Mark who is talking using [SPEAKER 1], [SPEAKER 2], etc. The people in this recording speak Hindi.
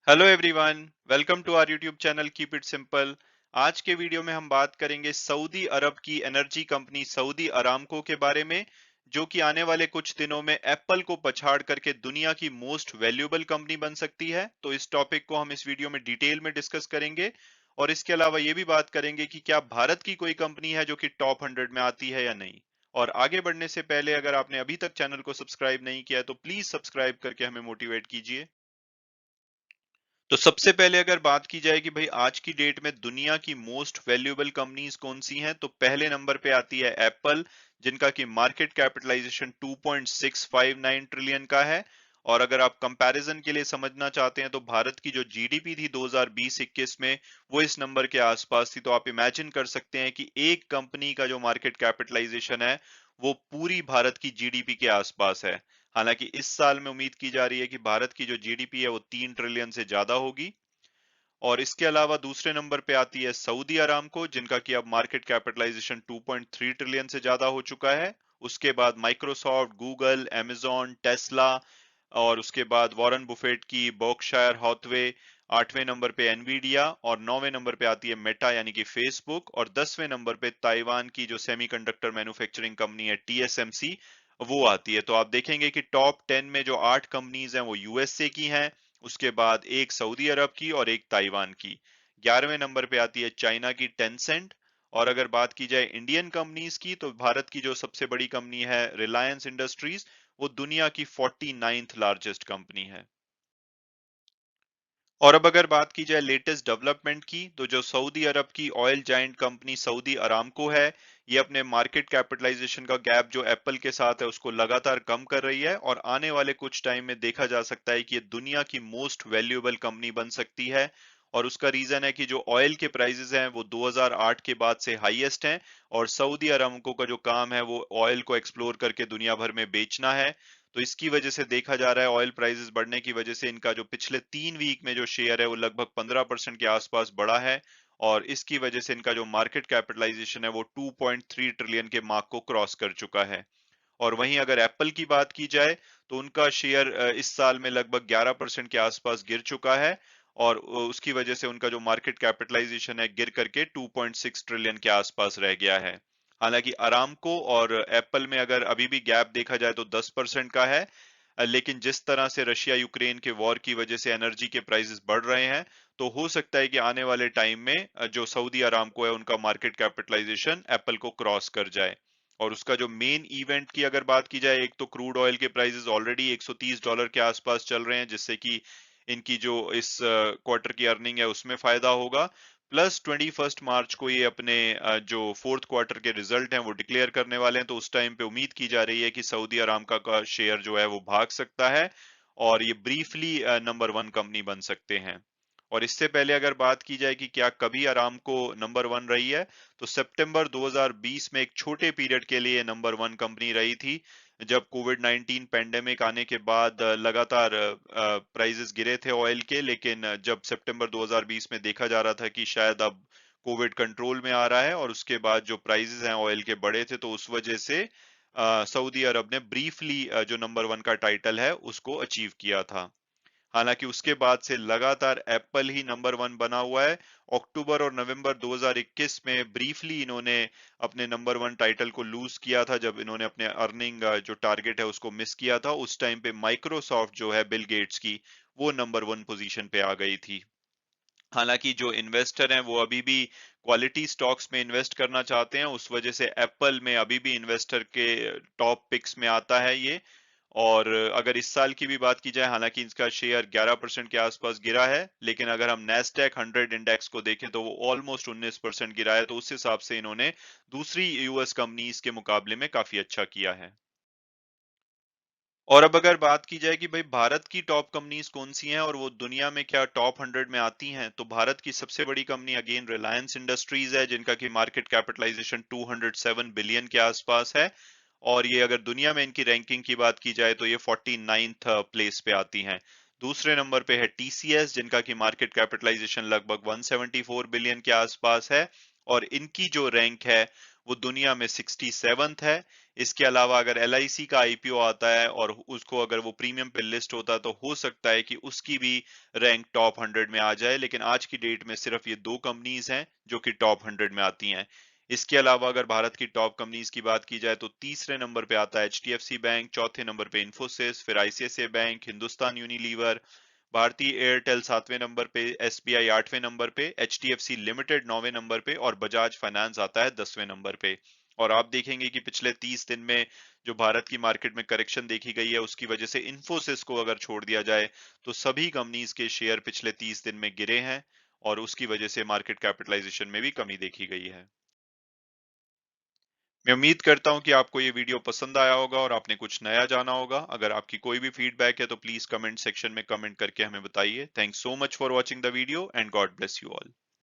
[SPEAKER 1] Hello everyone, welcome to our YouTube channel keep it simple. आज के वीडियो में हम बात करेंगे सऊदी अरब की एनर्जी कंपनी सऊदी अरामको के बारे में, जो कि आने वाले कुछ दिनों में एप्पल को पछाड़ करके दुनिया की मोस्ट वैल्यूएबल कंपनी बन सकती है। तो इस टॉपिक को हम इस वीडियो में डिटेल में डिस्कस करेंगे और इसके अलावा ये भी बात करेंगे कि क्या भारत की कोई कंपनी है जो कि टॉप 100 में आती है या नहीं। और आगे बढ़ने से पहले अगर आपने अभी तक चैनल को सब्सक्राइब नहीं किया है तो प्लीज सब्सक्राइब करके हमें मोटिवेट कीजिए। तो सबसे पहले अगर बात की जाए कि भाई आज की डेट में दुनिया की मोस्ट वैल्यूएबल कंपनीज कौन सी हैं, तो पहले नंबर पे आती है एप्पल, जिनका की मार्केट कैपिटलाइजेशन 2.659 ट्रिलियन का है। और अगर आप कंपैरिजन के लिए समझना चाहते हैं तो भारत की जो जीडीपी थी 2020-21 में वो इस नंबर के आसपास थी। तो आप इमेजिन कर सकते हैं कि एक कंपनी का जो मार्केट कैपिटलाइजेशन है वो पूरी भारत की जीडीपी के आसपास है। हालांकि इस साल में उम्मीद की जा रही है कि भारत की जो जीडीपी है वो 3 ट्रिलियन से ज्यादा होगी। और इसके अलावा दूसरे नंबर पे आती है सऊदी अरामको, जिनका कि अब मार्केट कैपिटलाइजेशन 2.3 ट्रिलियन से ज्यादा हो चुका है। उसके बाद माइक्रोसॉफ्ट, गूगल, amazon, टेस्ला, और उसके बाद वॉरेन बुफेट की बर्कशायर हॉथवे। आठवें नंबर पे एनवीडिया और नौवें नंबर पे आती है मेटा यानी कि फेसबुक, और 10वें नंबर पे ताइवान की जो सेमीकंडक्टर मैन्युफैक्चरिंग कंपनी है टीएसएमसी वो आती है। तो आप देखेंगे कि टॉप 10 में जो 8 कंपनीज हैं वो यूएसए की हैं, उसके बाद एक सऊदी अरब की और एक ताइवान की। 11वें नंबर पे आती है चाइना की टेंसेंट। और अगर बात की जाए इंडियन कंपनीज की तो भारत की जो सबसे बड़ी कंपनी है रिलायंस इंडस्ट्रीज, वो दुनिया की 49th लार्जेस्ट कंपनी है। और अब अगर बात की जाए लेटेस्ट डेवलपमेंट की, तो जो सऊदी अरब की oil giant company Saudi Aramco है, ये अपने मार्केट कैपिटलाइजेशन का गैप जो एप्पल के साथ है उसको लगातार कम कर रही है, और आने वाले कुछ टाइम में देखा जा सकता है कि ये दुनिया की मोस्ट वैल्यूएबल कंपनी बन सकती है। और उसका रीजन है कि जो ऑयल के प्राइसेस हैं वो 2008 के बाद से हाईएस्ट हैं, और सऊदी अरामको का जो काम है वो ऑयल को एक्सप्लोर करके दुनिया भर में बेचना है। तो इसकी वजह से देखा जा रहा है ऑयल प्राइसेस बढ़ने की वजह से इनका जो पिछले 3 वीक में जो शेयर है वो लगभग 15% के आसपास बढ़ा है। और इसकी वजह से इनका जो मार्केट कैपिटलाइजेशन है वो 2.3 ट्रिलियन के मार्क को क्रॉस कर चुका है। और वहीं अगर एप्पल की बात की जाए तो उनका शेयर इस साल में लगभग 11% के आसपास गिर चुका है, और उसकी वजह से उनका जो मार्केट कैपिटलाइजेशन है गिर करके 2.6 ट्रिलियन के आसपास रह गया है। हालांकि अरामको और एप्पल में अगर अभी भी गैप देखा जाए तो 10% का है। लेकिन जिस तरह से रशिया यूक्रेन के वॉर की वजह से एनर्जी के प्राइसेस बढ़ रहे हैं, तो हो सकता है कि आने वाले टाइम में जो सऊदी अरामको है उनका मार्केट कैपिटलाइजेशन एप्पल को क्रॉस कर जाए। और उसका जो मेन इवेंट की अगर बात की जाए, एक तो क्रूड ऑयल के प्राइसेस ऑलरेडी $130 के आसपास चल रहे हैं, जिससे कि इनकी जो इस क्वार्टर की अर्निंग है उसमें फायदा होगा। प्लस 21 मार्च को ये अपने जो फोर्थ क्वार्टर के रिजल्ट हैं वो डिक्लेयर करने वाले हैं, तो उस टाइम पे उम्मीद की जा रही है कि सऊदी अरामका का शेयर जो है वो भाग सकता है, और ये ब्रीफली नंबर 1 कंपनी बन सकते हैं। और इससे पहले अगर बात की जाए कि क्या कभी अरामको नंबर 1 रही है, तो सितंबर 2020 में एक छोटे पीरियड के लिए नंबर 1 कंपनी रही थी, जब कोविड 19 पेंडेमिक आने के बाद लगातार प्राइसेस गिरे थे ऑयल के। लेकिन जब सितंबर 2020 में देखा जा रहा था कि शायद अब कोविड कंट्रोल में आ रहा है और उसके बाद जो प्राइसेस हैं ऑयल के बढ़े थे, तो उस वजह से सऊदी अरब ने ब्रीफली जो नंबर 1 का टाइटल है उसको अचीव किया था। हालांकि उसके बाद से लगातार एप्पल ही नंबर 1 बना हुआ है। अक्टूबर और नवंबर 2021 में ब्रीफली इन्होंने अपने नंबर 1 टाइटल को लूज किया था, जब इन्होंने अपने अर्निंग जो टारगेट है उसको मिस किया था। उस टाइम पे माइक्रोसॉफ्ट जो है बिल गेट्स की, वो नंबर 1 पोजीशन पे आ गई थी। हालांकि जो इन्वेस्टर हैं वो अभी भी क्वालिटी स्टॉक्स में इन्वेस्ट करना चाहते हैं, उस वजह से एप्पल में अभी भी इन्वेस्टर के टॉप पिक्स में आता है ये। और अगर इस साल की भी बात की जाए, हालांकि इसका शेयर 11% के आसपास गिरा है, लेकिन अगर हम नैस्डैक 100 इंडेक्स को देखें तो वो ऑलमोस्ट 19% गिरा है। तो उस हिसाब से इन्होंने दूसरी यूएस कंपनीज के मुकाबले में काफी अच्छा किया है। और अब अगर बात की जाए कि भाई भारत की टॉप कंपनीज कौन सी हैं और वो दुनिया में क्या टॉप 100 में आती हैं, तो भारत की सबसे बड़ी कंपनी अगेन रिलायंस इंडस्ट्रीज है, जिनका की मार्केट कैपिटलाइजेशन 207 बिलियन के आसपास है। और ये अगर दुनिया में इनकी रैंकिंग की बात की जाए तो ये 49th प्लेस पे आती हैं। दूसरे नंबर पे है टीसीएस, जिनका की मार्केट कैपिटलाइजेशन लगभग 174 बिलियन के आसपास है, और इनकी जो रैंक है वो दुनिया में 67th है। इसके अलावा अगर LIC का IPO आता है और उसको अगर वो प्रीमियम पे लिस्ट होता है तो हो सकता है कि उसकी भी रैंक टॉप 100 में आ जाए, लेकिन आज की डेट में सिर्फ ये दो कंपनीज हैं जो कि टॉप 100 में आती हैं। इसके अलावा अगर भारत की टॉप कंपनीज की बात की जाए तो तीसरे नंबर पे आता है HDFC बैंक, चौथे नंबर पे इन्फोसिस, फिर ICICI बैंक, हिंदुस्तान यूनिलीवर, भारतीय एयरटेल सातवें नंबर पे, SBI आठवें नंबर पे, HDFC लिमिटेड नौवें नंबर पे और बजाज फाइनेंस आता है 10वें नंबर पे। और आप देखेंगे कि पिछले 30 दिन में जो भारत की मार्केट में करेक्शन देखी गई है उसकी वजह से इन्फोसिस को अगर छोड़ दिया जाए तो सभी कंपनीज के शेयर पिछले 30 दिन में गिरे हैं और उसकी वजह से मार्केट कैपिटलाइजेशन में भी कमी देखी गई है। मैं उम्मीद करता हूं कि आपको ये वीडियो पसंद आया होगा और आपने कुछ नया जाना होगा। अगर आपकी कोई भी फीडबैक है तो प्लीज कमेंट सेक्शन में कमेंट करके हमें बताइए। Thanks so much for watching the video and God bless you all.